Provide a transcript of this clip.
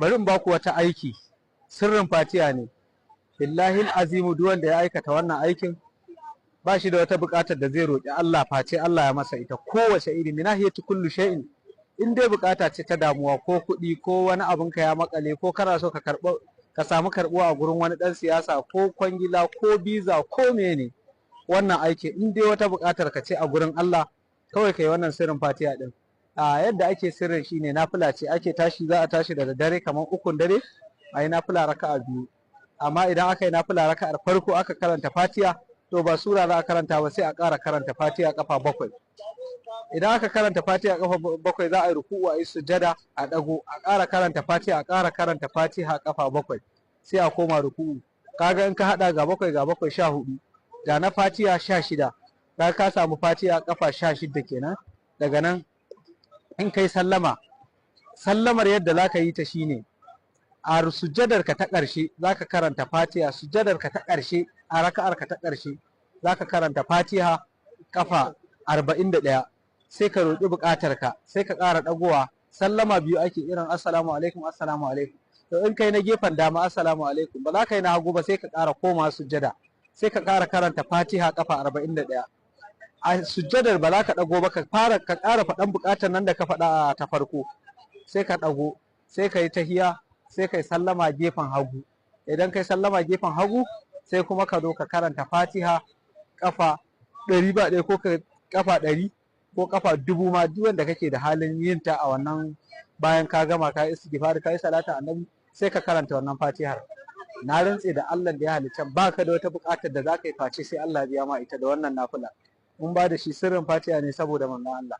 bari in baku wata aiki, sirrin fatiha ne. Billahi azimu duk wanda ya aikata wannan aikin ba shi da wata buƙatar da zai roƙi Allah face Allah ya masa ita, kowace iri, minahiyatu kullu shay'in. In dai buƙata ce ta damuwa ko kuɗi ko wani abin ka ya makale ko kana so ka samu karɓuwa a gurin wani ɗan siyasa ko kwangila ko biza ko mene, wannan aiki in dai wata buƙatar ka ce a gurin Allah, kawai kai wannan sirrin fatiha din. Yadda ake sirrin shine nafila ce, ake tashi, za a tashi da dare kamar 3 dare a yi nafila raka'a 2. Amma idan aka yi nafila raka'ar farko aka karanta fatiha, to ba sura za a karanta ba, sai a ƙara karanta fatiha kafa 7. Idan aka karanta fatiha kafa 7 za a yi ruku'u, a yi sujada, a dago, a ƙara karanta fatiha, a ƙara karanta fatiha kafa 7, sai a koma ruku'u. Kaga in ka hada ga 7 ga 7 14, ga na fatiha 16, kaga ka samu fatiha kafa 16 kenan. Daga nan in kai sallamar yadda zaka yi ta shine a sujjadar ka ta ƙarshe zaka karanta fatiha, sujjadar ka ta ƙarshe a raka'ar ka ta ƙarshe zaka karanta fatiha kafa 41, sai ka roƙi buƙatar ka, sai ka ƙara ɗagowa. Sallama biyu ake, irin assalamu alaikum assalamu alaikum. To in kai na gefen dama assalamu alaikum, ba za ka yi na hagu ba, sai ka ƙara koma sujjada, sai ka ƙara karanta fatiha kafa 41. A sujjadar ba za ka ɗago ba, ka ƙara faɗan buƙatar nan da ka faɗa a ta farko, sai ka ɗago, sai ka yi tahiya, sai ka yi sallama gefen hagu. Idan ka yi sallama gefen hagu, sai kuma ka zo ka karanta fatiha kafa 100 ko kafa 100 ko kafa 1000 ma, duk wanda kake da halin yin ta a wannan. Bayan ka gama ka yi istighfar, ka yi salatu annabi, sai ka karanta wannan fatihar. Na rantse da Allah da ya halicce, baka da wata buƙatar da za ka yi face sai Allah biya ma ita da wannan nafila. Mun ba da shi sirrin fatiha ne saboda manzon Allah.